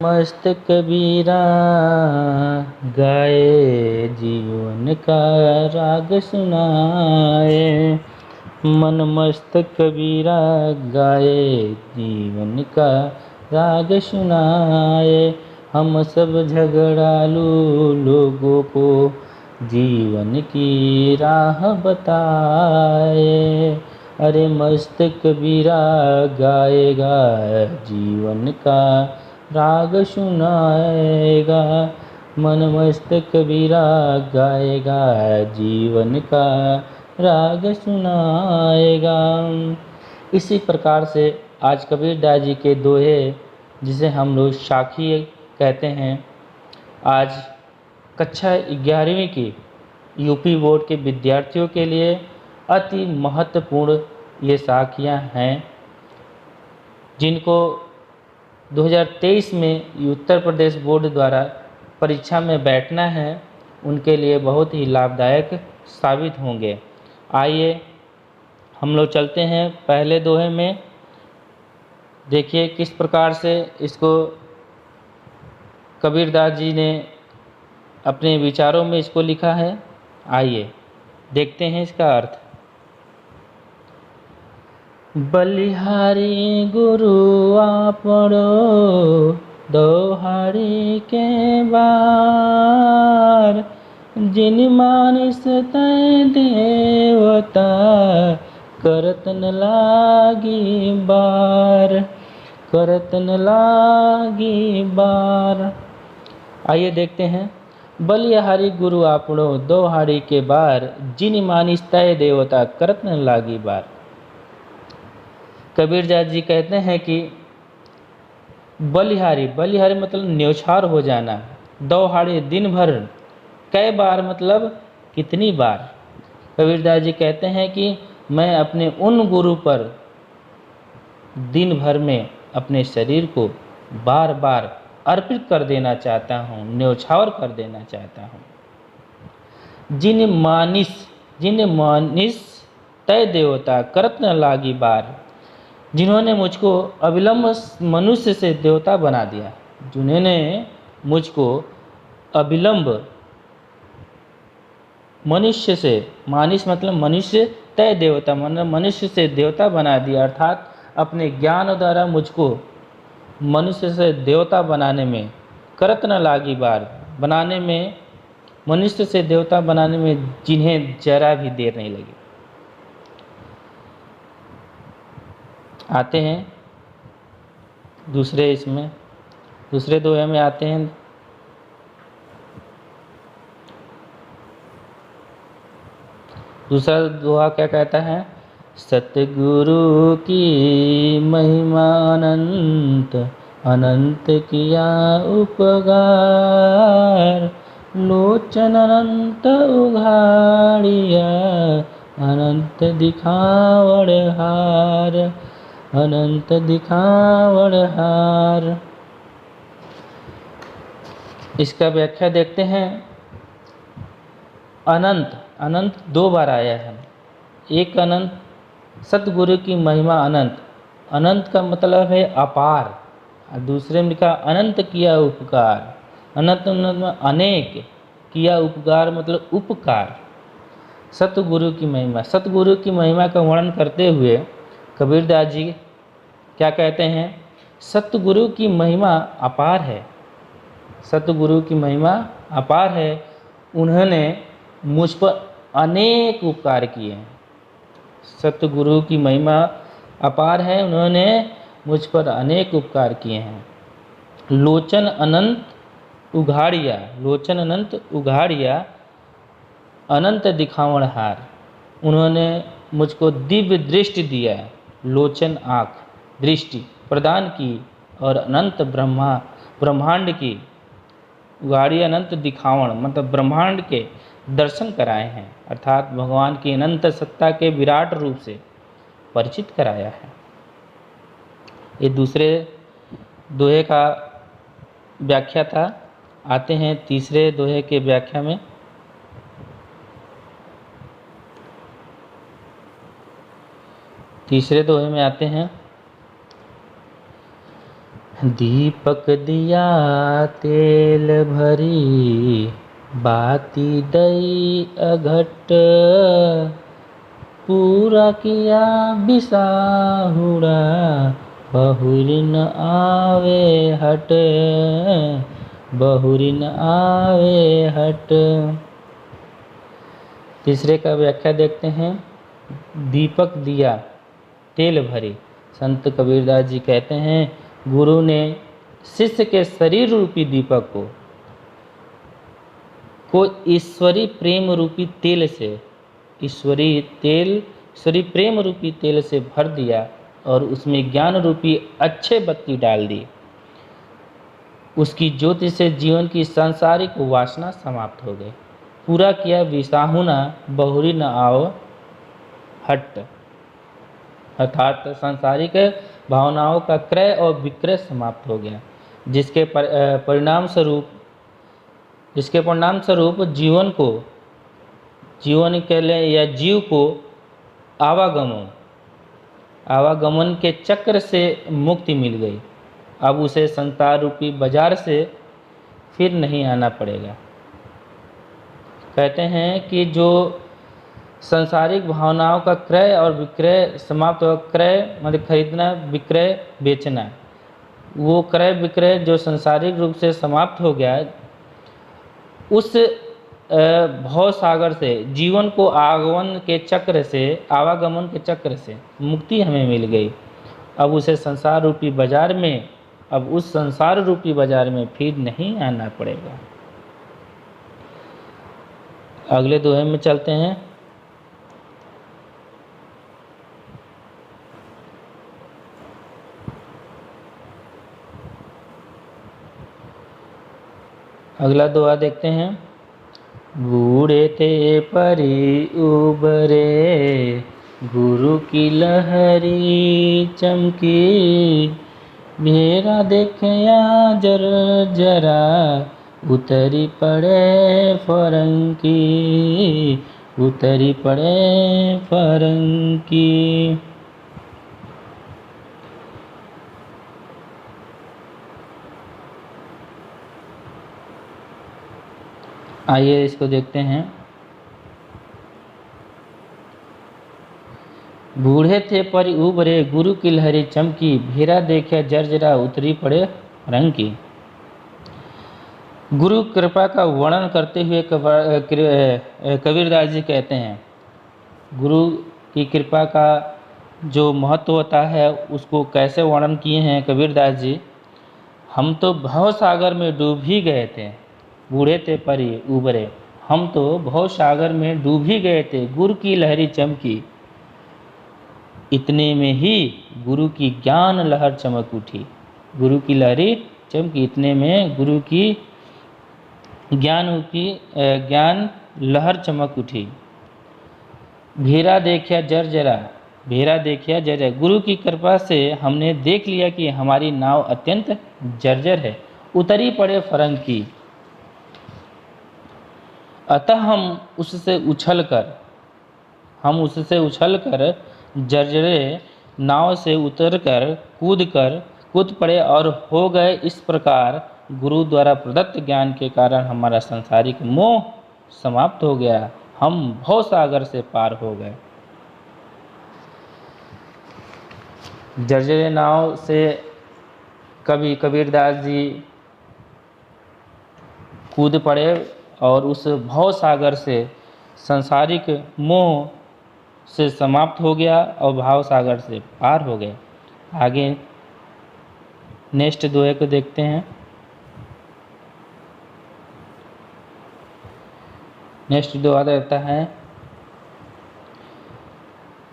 मस्त कबीरा गाए जीवन का राग सुनाए। मन मस्त कबीरा गाए जीवन का राग सुनाए। हम सब झगड़ालू लोगों को जीवन की राह बताए। अरे मस्त कबीरा गाएगा जीवन का राग सुनाएगा। मन मस्त कबीरा गाएगा जीवन का राग सुनाएगा। इसी प्रकार से आज कबीरदास जी के दोहे, जिसे हम लोग साखी कहते हैं, आज कक्षा 11वीं की यूपी बोर्ड के विद्यार्थियों के लिए अति महत्वपूर्ण ये साखियाँ हैं, जिनको 2023 में उत्तर प्रदेश बोर्ड द्वारा परीक्षा में बैठना है, उनके लिए बहुत ही लाभदायक साबित होंगे। आइए हम लोग चलते हैं पहले दोहे में। देखिए किस प्रकार से इसको कबीरदास जी ने अपने विचारों में इसको लिखा है। आइए देखते हैं इसका अर्थ। बलिहारी गुरु आपड़ो दोहारी के बार। जिन मानिस तय देवता करतन लागी बार, करतन लागी बार। आइए देखते हैं। बलिहारी गुरु आपड़ो दोहारी के बार। जिन मानिस तय देवता करतन लागी बार। कबीरदास जी कहते हैं कि बलिहारी, बलिहारी मतलब न्यौछावर हो जाना। दोहारी दिन भर, कई बार मतलब कितनी बार। कबीरदास जी कहते हैं कि मैं अपने उन गुरु पर दिन भर में अपने शरीर को बार बार अर्पित कर देना चाहता हूँ, न्यौछावर कर देना चाहता हूँ। जिन मानिस तय देवता करत न लागी बार। जिन्होंने मुझको अविलंब मनुष्य से देवता बना दिया, जिन्होंने मुझको अविलंब मनुष्य से, मानिस मतलब मनुष्य, तय देवता मतलब मनुष्य से देवता बना दिया, अर्थात अपने ज्ञान द्वारा मुझको मनुष्य से देवता बनाने में, करत न लागी बार, बनाने में, मनुष्य से देवता बनाने में जिन्हें जरा भी देर नहीं लगी। आते हैं दूसरे दोहे में आते हैं। दूसरा दोहा क्या कहता है? सतगुरु की महिमा अनंत, अनंत किया उपकार। लोचन अनंत उघाड़िया, अनंत दिखावड़ हार, अनंत दिखावड़ हार। इसका व्याख्या देखते हैं। अनंत, अनंत दो बार आया है। एक अनंत, सतगुरु की महिमा अनंत, अनंत का मतलब है अपार। और दूसरे में लिखा अनंत किया उपकार। अनंत मतलब अनेक, किया उपकार मतलब उपकार। सतगुरु की महिमा, सतगुरु की महिमा का वर्णन करते हुए कबीरदास जी क्या कहते हैं? सतगुरु की महिमा अपार है, सतगुरु की महिमा अपार है। उन्होंने मुझ पर अनेक उपकार किए हैं। सतगुरु की महिमा अपार है, उन्होंने मुझ पर अनेक उपकार किए हैं। लोचन अनंत उघाड़िया, लोचन अनंत उघाड़िया, अनंत दिखावण हार। उन्होंने मुझको दिव्य दृष्टि दिया, लोचन आँख, दृष्टि प्रदान की, और अनंत ब्रह्मांड की उघाड़ी, अनंत दिखावण मतलब ब्रह्मांड के दर्शन कराए हैं, अर्थात भगवान की अनंत सत्ता के विराट रूप से परिचित कराया है। ये दूसरे दोहे का व्याख्या था। आते हैं तीसरे दोहे के व्याख्या में। तीसरे दोहे में आते हैं। दीपक दिया तेल भरी, बाती दई अघट, पूरा किया बिसाहुड़ा, बहुरी न आवे हट, बहुरी न आवे हट। तीसरे का व्याख्या देखते हैं। दीपक दिया तेल भरी। संत कबीरदास जी कहते हैं, गुरु ने शिष्य के शरीर रूपी दीपक को ईश्वरी प्रेम रूपी तेल से, ईश्वरी प्रेम रूपी तेल से भर दिया और उसमें ज्ञान रूपी अच्छे बत्ती डाल दी। उसकी ज्योति से जीवन की सांसारिक वासना समाप्त हो गई। पूरा किया विसाहुना, बहुरी न आओ हट, अर्थात सांसारिक भावनाओं का क्रय और विक्रय समाप्त हो गया, जिसके परिणाम स्वरूप जीवन के लिए या जीव को आवागमन के चक्र से मुक्ति मिल गई। अब उसे संसार रूपी बाजार से फिर नहीं आना पड़ेगा। कहते हैं कि जो सांसारिक भावनाओं का क्रय और विक्रय समाप्त हो, क्रय मतलब खरीदना, विक्रय बेचना, वो क्रय विक्रय जो सांसारिक रूप से समाप्त हो गया, उस भव सागर से जीवन को आवागमन के चक्र से मुक्ति हमें मिल गई। अब उसे संसार रूपी बाजार में, अब उस संसार रूपी बाजार में फिर नहीं आना पड़ेगा। अगले दोहे में चलते हैं। अगला दोहा देखते हैं। बूढ़े थे परी उबरे, गुरु की लहरी चमकी, मेरा देखया जर जरा, उतरी पड़े फरंकी, उतरी पड़े फरंकी। आइए इसको देखते हैं। बूढ़े थे पर उबरे, गुरु की लहरी चमकी, भेरा देखा जर्जरा, उतरी पड़े रंग की। गुरु कृपा का वर्णन करते हुए कबीरदास जी कहते हैं, गुरु की कृपा का जो महत्व होता है उसको कैसे वर्णन किए हैं कबीरदास जी। हम तो भव सागर में डूब ही गए थे, बूढ़े थे पर उबरे, हम तो भव सागर में डूब ही गए थे, गुरु की लहरी चमकी, इतने में ही गुरु की ज्ञान लहर चमक उठी। गुरु की लहरी चमकी, इतने में गुरु की ज्ञान लहर चमक उठी। भेरा देखा जर्जरा, भेरा देखा जर्जर, गुरु की कृपा से हमने देख लिया कि हमारी नाव अत्यंत जर्जर है, उतरी पड़े फरंग की। अतः हम उससे उछलकर जर्जरे नाव से उतरकर कूद पड़े और हो गए इस प्रकार। गुरु द्वारा प्रदत्त ज्ञान के कारण हमारा सांसारिक मोह समाप्त हो गया, हम भव सागर से पार हो गए। जर्जरे नाव से कबीरदास जी कूद पड़े और उस भव सागर से सांसारिक मोह से समाप्त हो गया और भाव सागर से पार हो गए। आगे नेक्स्ट दोहे को देखते हैं। नेक्स्ट दोहा रहता है,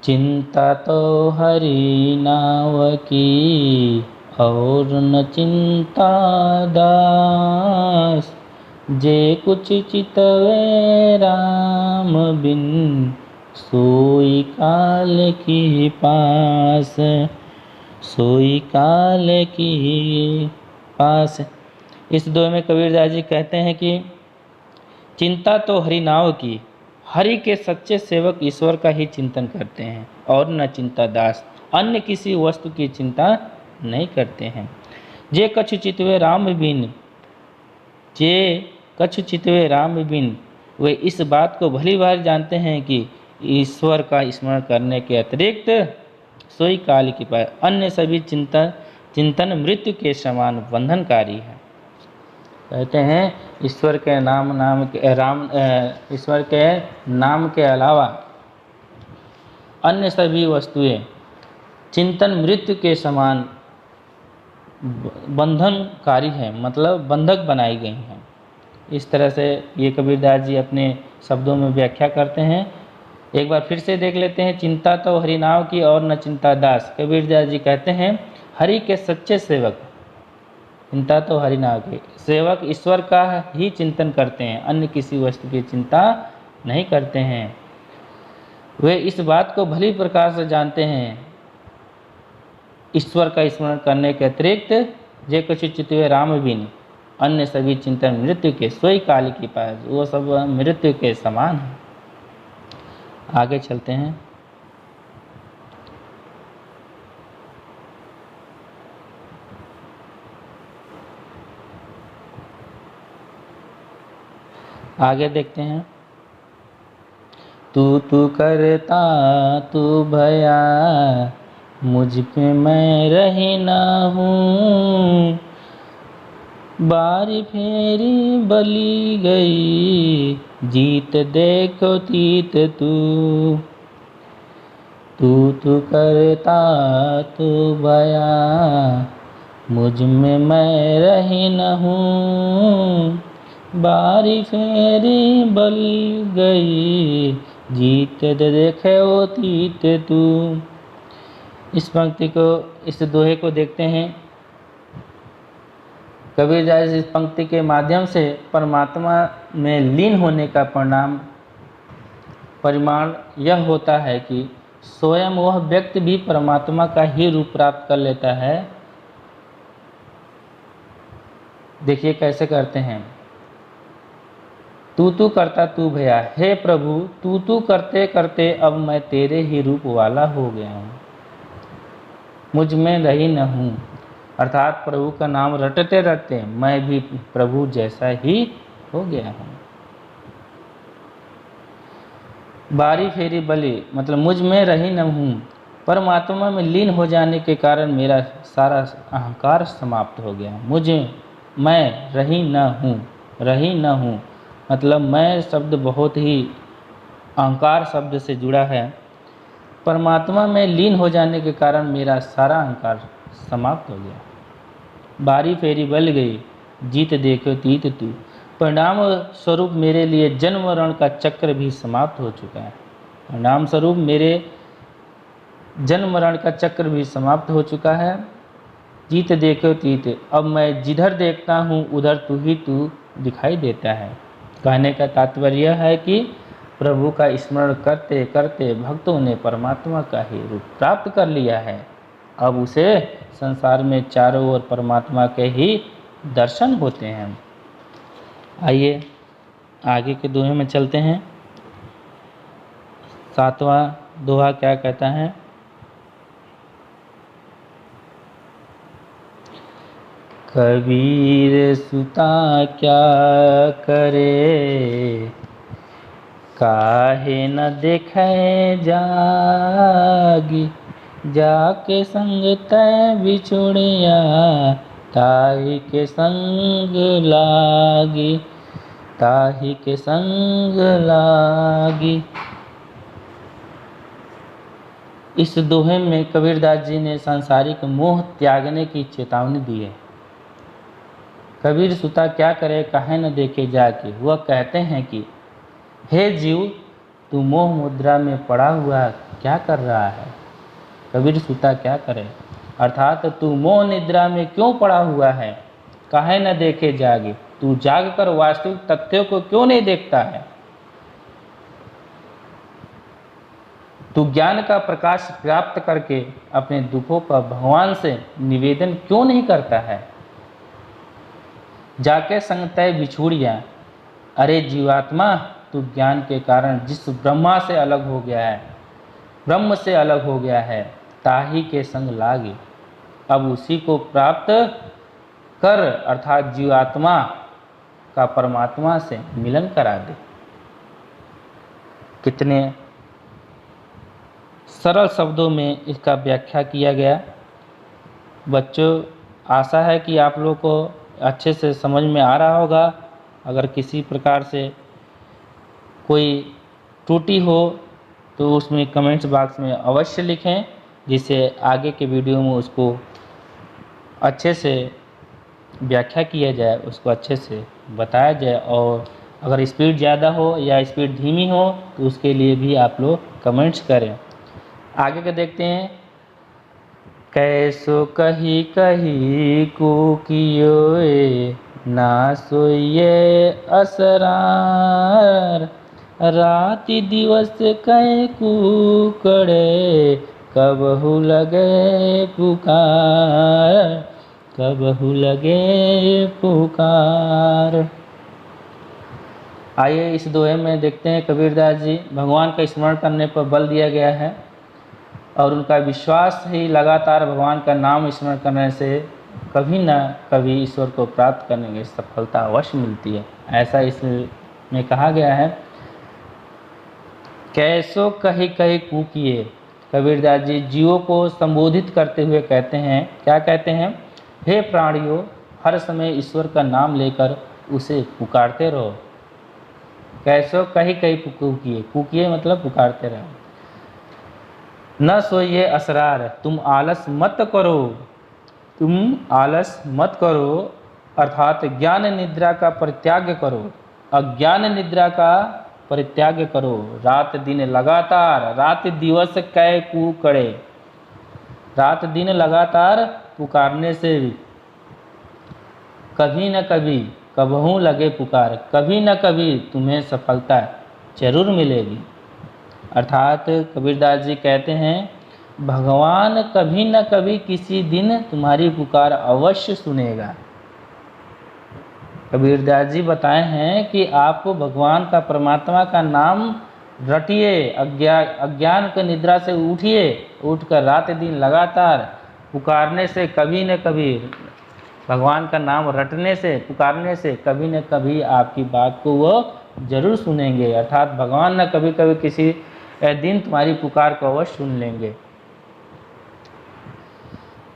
चिंता तो हरि नाव की, और न चिंता दास, जे कुछ चितवे राम बिन, सोई काल की पास, सोई काल की पास। इस दोहे में कबीरदास जी कहते हैं कि चिंता तो हरि नाव की, हरि के सच्चे सेवक ईश्वर का ही चिंतन करते हैं, और न चिंता दास, अन्य किसी वस्तु की चिंता नहीं करते हैं। जे कछु चितवे राम बिन, जे कछु चितवे राम बिन, वे इस बात को भली बार जानते हैं कि ईश्वर का स्मरण करने के अतिरिक्त सोई काल की पाए, अन्य सभी चिंतन मृत्यु के समान बंधनकारी है। कहते हैं ईश्वर के ईश्वर के नाम के अलावा अन्य सभी वस्तुएं चिंतन मृत्यु के समान बंधनकारी है, मतलब बंधक बनाई गई हैं। इस तरह से ये कबीरदास जी अपने शब्दों में व्याख्या करते हैं। एक बार फिर से देख लेते हैं। चिंता तो हरि नाम की और न चिंता दास। कबीरदास जी कहते हैं हरि के सच्चे सेवक, चिंता तो हरि नाम के सेवक ईश्वर का ही चिंतन करते हैं, अन्य किसी वस्तु की चिंता नहीं करते हैं। वे इस बात को भली प्रकार से जानते हैं, ईश्वर का स्मरण करने के अतिरिक्त जे कुछ चितवे राम बिन, अन्य सभी चिंतन मृत्यु के सोई काल की पास, वो सब मृत्यु के समान है। आगे चलते हैं। आगे देखते हैं। तू करता तू भया, मुझ पे मैं रही ना हूँ, बारी फेरी बली गई, जीत देखो तीत तू करता तू भया, मुझ में मैं रही न हूँ, बारी फेरी बल गई, जीत देखे वो तीत तू। इस पंक्ति को, इस दोहे को देखते हैं। कबीरदास इस पंक्ति के माध्यम से परमात्मा में लीन होने का परिमाण यह होता है कि स्वयं वह व्यक्ति भी परमात्मा का ही रूप प्राप्त कर लेता है। देखिए कैसे करते हैं। तू करता तू भया, हे प्रभु तू करते करते अब मैं तेरे ही रूप वाला हो गया हूँ, मुझ में रही न हूँ। अर्थात प्रभु का नाम रटते रटते मैं भी प्रभु जैसा ही हो गया हूँ। बारी फेरी बली, मतलब मुझ में रही न हूँ। परमात्मा में लीन हो जाने के कारण मेरा सारा अहंकार समाप्त हो गया। मैं रही न हूँ मतलब मैं शब्द बहुत ही अहंकार शब्द से जुड़ा है। परमात्मा में लीन हो जाने के कारण मेरा सारा अहंकार समाप्त हो गया। बारी फेरी बल गई, जीत देखो तीत तू। परिणाम स्वरूप मेरे लिए जन्म मरण का चक्र भी समाप्त हो चुका है। परिणाम स्वरूप मेरे जन्म मरण का चक्र भी समाप्त हो चुका है। जीत देखो तीत, अब मैं जिधर देखता हूँ उधर तू दिखाई देता है। कहने का तात्पर्य है कि प्रभु का स्मरण करते करते भक्तों ने परमात्मा का ही रूप प्राप्त कर लिया है। अब उसे संसार में चारों ओर परमात्मा के ही दर्शन होते हैं। आइए आगे के दोहे में चलते हैं। 7वां दोहा क्या कहता है। कबीर सुता क्या करे, काहे न देखे जागी, जाके संग तै बिछुड़िया, ताही के संग लागी, ताही के संग लागी। इस दोहे में कबीरदास जी ने सांसारिक मोह त्यागने की चेतावनी दी है। कबीर सुता क्या करे काहे न देखे जाके। वह कहते हैं कि हे जीव, तू मोह मुद्रा में पड़ा हुआ क्या कर रहा है। कबीर सुता क्या करे, अर्थात तू मोह निद्रा में क्यों पड़ा हुआ है। काहे न देखे जागे, तू जाग कर वास्तविक तथ्यों को क्यों नहीं देखता है। तू ज्ञान का प्रकाश प्राप्त करके अपने दुखों का भगवान से निवेदन क्यों नहीं करता है। जाके संग तय बिछुड़िया, अरे जीवात्मा, तू ज्ञान के कारण जिस ब्रह्मा से अलग हो गया है, ब्रह्म से अलग हो गया है, ताही के संग लागे, अब उसी को प्राप्त कर अर्थात जीवात्मा का परमात्मा से मिलन करा दे। कितने सरल शब्दों में इसका व्याख्या किया गया। बच्चों, आशा है कि आप लोग को अच्छे से समझ में आ रहा होगा। अगर किसी प्रकार से कोई त्रुटि हो तो उसमें कमेंट्स बॉक्स में अवश्य लिखें, जिससे आगे के वीडियो में उसको अच्छे से व्याख्या किया जाए, उसको अच्छे से बताया जाए। और अगर स्पीड ज़्यादा हो या स्पीड धीमी हो तो उसके लिए भी आप लोग कमेंट्स करें। आगे के देखते हैं। कैसो कही कही कुकियोए ना सोइए असरार, राति दिवस कै कुकड़े कबहू लगे पुकार, कबहू लगे पुकार। आइए इस दोहे में देखते हैं। कबीरदास जी भगवान का स्मरण करने पर बल दिया गया है और उनका विश्वास ही लगातार भगवान का नाम स्मरण करने से कभी न कभी ईश्वर को प्राप्त करने की सफलता अवश्य मिलती है, ऐसा इसमें कहा गया है। कैसो कही कही कूकिए, कबीरदास जी जीवों को संबोधित करते हुए कहते हैं, क्या कहते हैं? हे प्राणियों, हर समय ईश्वर का नाम लेकर उसे पुकारते रहो। कैसो कही कही कूकिए, कूकिए मतलब पुकारते रहो। न सोइए असरार, तुम आलस मत करो, तुम आलस मत करो अर्थात ज्ञान निद्रा का परित्याग करो, अज्ञान निद्रा का परित्याग करो। रात दिन लगातार, रात दिवस कै कुकड़े, रात दिन लगातार पुकारने से कभी न कभी कबहू लगे पुकार, कभी न कभी तुम्हें सफलता जरूर मिलेगी। अर्थात कबीरदास जी कहते हैं भगवान कभी न कभी किसी दिन तुम्हारी पुकार अवश्य सुनेगा। कबीरदास जी बताए हैं कि आपको भगवान का, परमात्मा का नाम रटिए, अज्ञान की निद्रा से उठिए, उठकर रात दिन लगातार पुकारने से कभी न कभी, भगवान का नाम रटने से, पुकारने से कभी न कभी आपकी बात को वो जरूर सुनेंगे। अर्थात भगवान न कभी कभी किसी दिन तुम्हारी पुकार को अवश्य सुन लेंगे।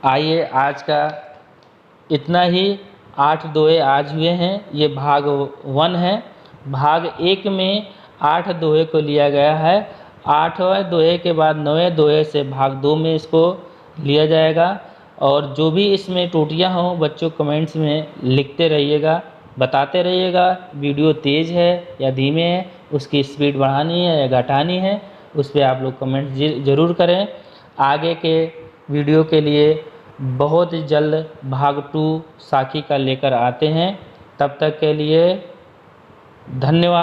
आइए आज का इतना ही। 8 दोहे आज हुए हैं, ये भाग 1 है। भाग 1 में 8 दोहे को लिया गया है। 8वें दोहे के बाद 9वें दोहे से भाग 2 में इसको लिया जाएगा। और जो भी इसमें त्रुटियां हों बच्चों कमेंट्स में लिखते रहिएगा, बताते रहिएगा। वीडियो तेज़ है या धीमे है, उसकी स्पीड बढ़ानी है या घटानी है, उस पर आप लोग कमेंट ज़रूर करें। आगे के वीडियो के लिए बहुत जल्द भाग 2 साखी का लेकर आते हैं। तब तक के लिए धन्यवाद।